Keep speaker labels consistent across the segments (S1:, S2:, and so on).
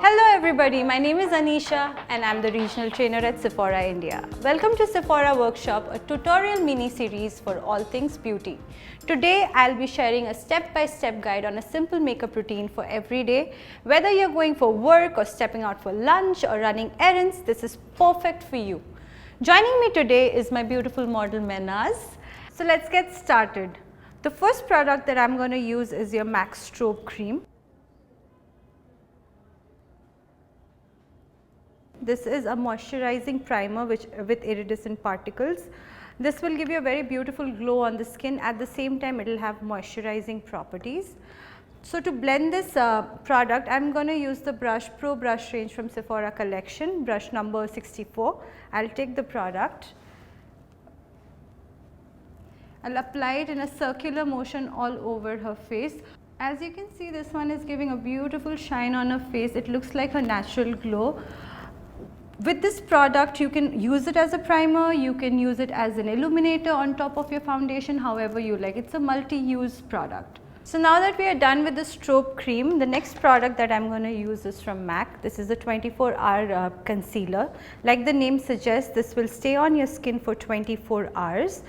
S1: Hello everybody, my name is Anisha and I'm the regional trainer at Sephora India. Welcome to Sephora Workshop, a tutorial mini-series for all things beauty. Today I'll be sharing a step-by-step guide on a simple makeup routine for every day. Whether you're going for work or stepping out for lunch or running errands, this is perfect for you. Joining me today is my beautiful model Mehnaz. So let's get started. The first product that I'm going to use is your MAC Strobe Cream. This is a moisturizing primer with iridescent particles. This will give you a very beautiful glow on the skin. At the same time, it will have moisturizing properties. So to blend this product, I am going to use the Pro brush range from Sephora collection, brush number 64. I will take the product. I will apply it in a circular motion all over her face. As you can see, this one is giving a beautiful shine on her face. It looks like a natural glow. With this product, you can use it as a primer, you can use it as an illuminator on top of your foundation, however you like. It's a multi-use product. So now that we are done with the strobe cream, the next product that I'm going to use is from MAC. This is a 24-hour concealer. Like the name suggests, this will stay on your skin for 24 hours.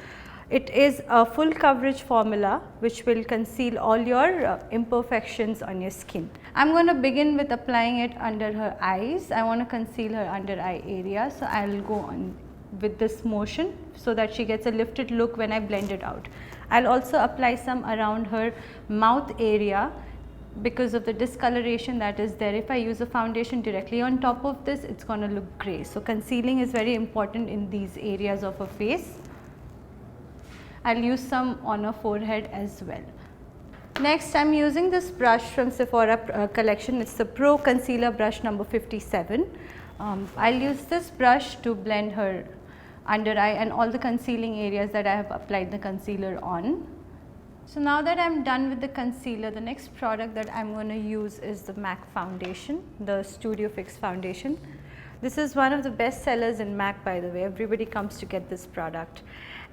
S1: It is a full coverage formula which will conceal all your imperfections on your skin. I'm going to begin with applying it under her eyes. I want to conceal her under eye area, so I will go on with this motion so that she gets a lifted look when I blend it out. I'll also apply some around her mouth area because of the discoloration that is there. If I use a foundation directly on top of this, it's going to look grey. So concealing is very important in these areas of her face. I'll use some on her forehead as well. Next, I'm using this brush from Sephora collection. It's the Pro Concealer brush number 57. I'll use this brush to blend her under eye and all the concealing areas that I have applied the concealer on. So now that I'm done with the concealer, the next product that I'm going to use is the MAC foundation, the Studio Fix foundation. This is one of the best sellers in MAC, by the way. Everybody comes to get this product.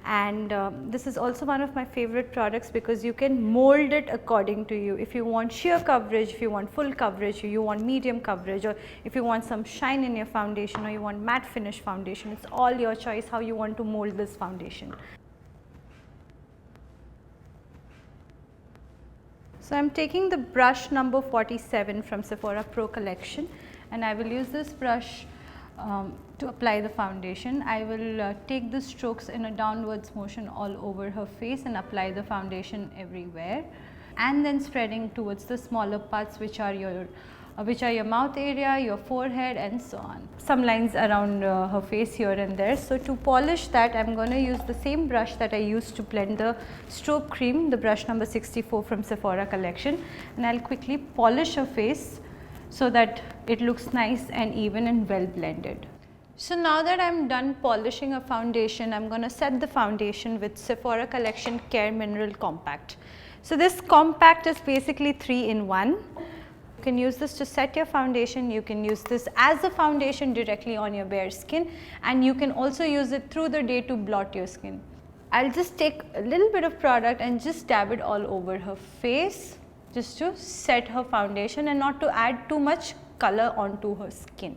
S1: And this is also one of my favorite products because you can mold it according to you. If you want sheer coverage, if you want full coverage, you want medium coverage, or if you want some shine in your foundation, or you want matte finish foundation, it's all your choice how you want to mold this foundation. So I'm taking the brush number 47 from Sephora Pro collection, and I will use this brush to apply the foundation. I will take the strokes in a downwards motion all over her face and apply the foundation everywhere, and then spreading towards the smaller parts which are your mouth area, your forehead, and so on. Some lines around her face here and there. So to polish that, I'm going to use the same brush that I used to blend the strobe cream, the brush number 64 from Sephora collection, and I'll quickly polish her face so that it looks nice and even and well blended. So now that I'm done polishing a foundation, I'm going to set the foundation with Sephora collection Care Mineral Compact. So this compact is basically 3-in-1. You can use this to set your foundation, you can use this as a foundation directly on your bare skin, and you can also use it through the day to blot your skin. I'll just take a little bit of product and just dab it all over her face, just to set her foundation and not to add too much color onto her skin.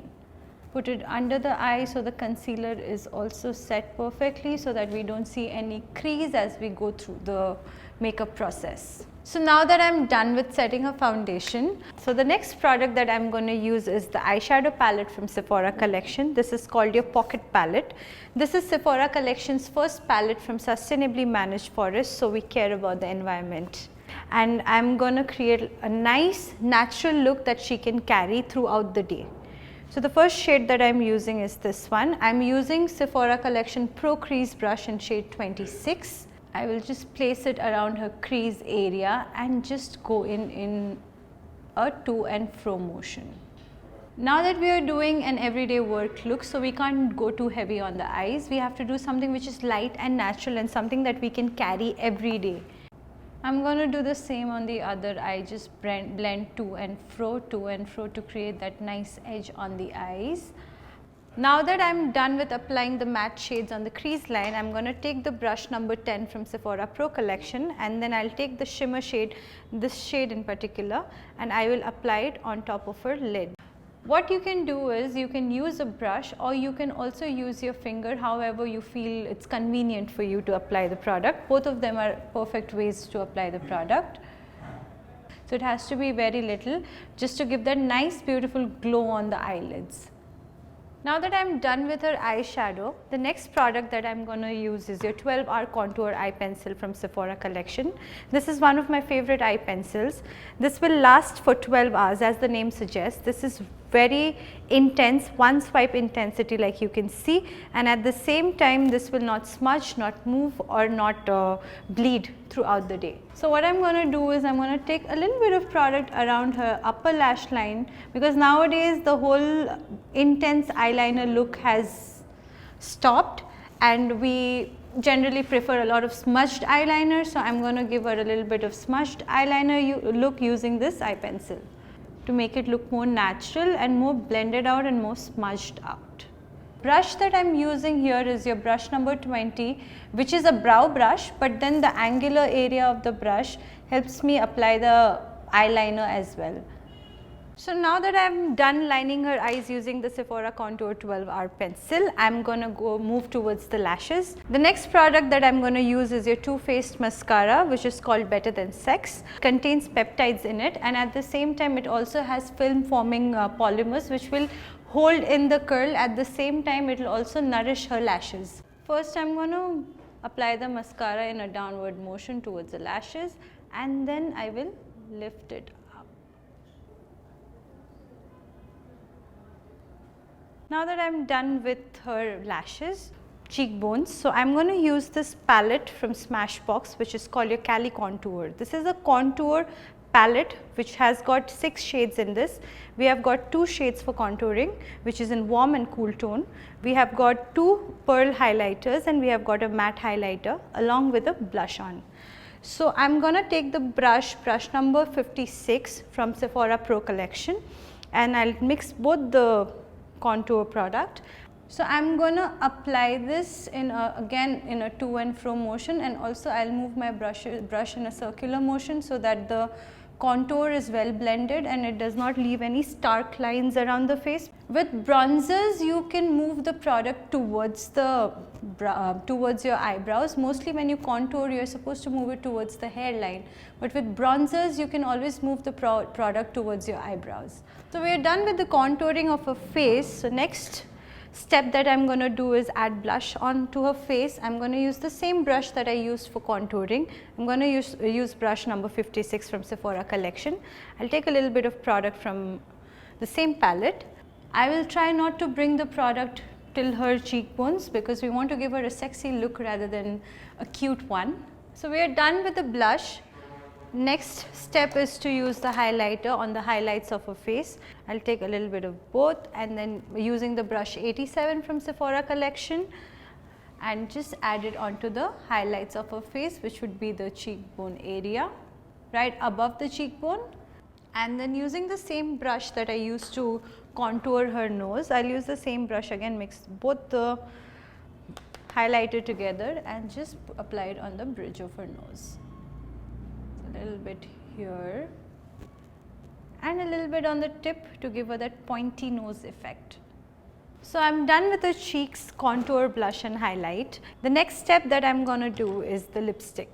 S1: Put it under the eye so the concealer is also set perfectly so that we don't see any crease as we go through the makeup process. So now that I'm done with setting her foundation, so the next product that I'm going to use is the eyeshadow palette from Sephora collection. This is called your Pocket Palette. This is Sephora collection's first palette from sustainably managed forests, so we care about the environment. And I'm going to create a nice natural look that she can carry throughout the day. So the first shade that I'm using is this one. I'm using Sephora collection Pro Crease brush in shade 26. I will just place it around her crease area and just go in a to and fro motion. Now that we are doing an everyday work look, so we can't go too heavy on the eyes. We have to do something which is light and natural and something that we can carry every day. I'm going to do the same on the other eye, just blend to and fro to create that nice edge on the eyes. Now that I'm done with applying the matte shades on the crease line, I'm going to take the brush number 10 from Sephora Pro collection, and then I'll take the shimmer shade, this shade in particular, and I will apply it on top of her lid. What you can do is you can use a brush, or you can also use your finger, however you feel it's convenient for you to apply the product. Both of them are perfect ways to apply the product. So it has to be very little, just to give that nice beautiful glow on the eyelids. Now that I am done with her eyeshadow, the next product that I am going to use is your 12-hour contour eye pencil from Sephora collection. This is one of my favorite eye pencils. This will last for 12 hours, as the name suggests. This is very intense, one swipe intensity, like you can see, and at the same time this will not smudge, not move, or not bleed throughout the day. So what I am going to do is I am going to take a little bit of product around her upper lash line, because nowadays the whole intense eyeliner look has stopped and we generally prefer a lot of smudged eyeliner. So I am going to give her a little bit of smudged eyeliner look using this eye pencil to make it look more natural and more blended out and more smudged out. Brush that I am using here is your brush number 20, which is a brow brush, but then the angular area of the brush helps me apply the eyeliner as well. So now that I am done lining her eyes using the Sephora Contour 12-hour pencil, I am going to move towards the lashes. The next product that I am going to use is your Too Faced mascara, which is called Better Than Sex. It contains peptides in it, and at the same time it also has film forming polymers which will hold in the curl. At the same time it will also nourish her lashes. First I am going to apply the mascara in a downward motion towards the lashes, and then I will lift it up. Now that I am done with her lashes, cheekbones, so I am going to use this palette from Smashbox, which is called your Cali Contour. This is a contour palette which has got 6 shades in this. We have got 2 shades for contouring, which is in warm and cool tone. We have got 2 pearl highlighters, and we have got a matte highlighter along with a blush on. So I am going to take the brush number 56 from Sephora Pro collection, and I will mix both the contour product. So I am going to apply this again in a to and fro motion, and also I will move my brush in a circular motion so that the contour is well blended and it does not leave any stark lines around the face. With bronzers you can move the product towards your eyebrows. Mostly when you contour you are supposed to move it towards the hairline, but with bronzers you can always move the product towards your eyebrows. So we are done with the contouring of her face. So next step that I am going to do is add blush onto her face. I am going to use the same brush that I used for contouring. I am going to use brush number 56 from Sephora collection. I will take a little bit of product from the same palette. I will try not to bring the product till her cheekbones, because we want to give her a sexy look rather than a cute one. So we are done with the blush. Next step is to use the highlighter on the highlights of her face. I will take a little bit of both, and then using the brush 87 from Sephora collection, and just add it onto the highlights of her face, which would be the cheekbone area right above the cheekbone. And then using the same brush that I used to contour her nose, I will use the same brush again, mix both the highlighter together and just apply it on the bridge of her nose. A little bit here and a little bit on the tip to give her that pointy nose effect. So I am done with the cheeks, contour, blush and highlight. The next step that I am going to do is the lipstick.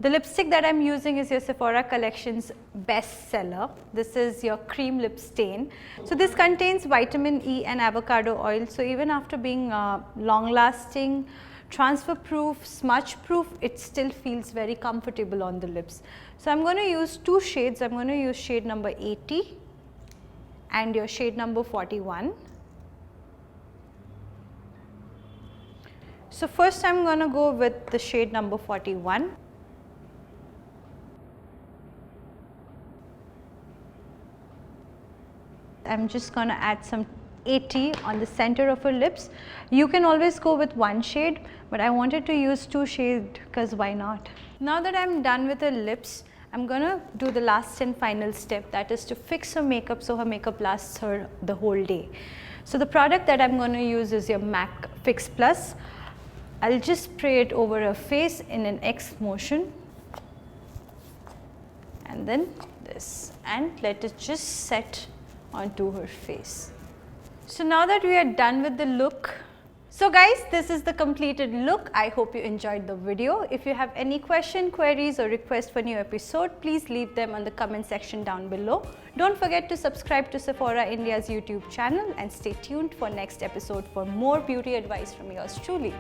S1: The lipstick that I am using is your Sephora collection's best seller. This is your cream lip stain. So this contains vitamin E and avocado oil. So even after being long lasting, transfer proof, smudge proof, it still feels very comfortable on the lips. So I am going to use 2 shades. I am going to use shade number 80 and your shade number 41. So first I am going to go with the shade number 41. I am just going to add some 80 on the center of her lips. You can always go with 1 shade, but I wanted to use 2 shades because why not. Now that I am done with her lips, I am going to do the last and final step, that is to fix her makeup so her makeup lasts her the whole day. So the product that I am going to use is your MAC Fix Plus. I will just spray it over her face in an X motion and then this, and let it just set onto her face. So now that we are done with the look, so guys, this is the completed look. I hope you enjoyed the video. If you have any question, queries or requests for new episode, please leave them on the comment section down below. Don't forget to subscribe to Sephora India's YouTube channel and stay tuned for next episode for more beauty advice from yours truly.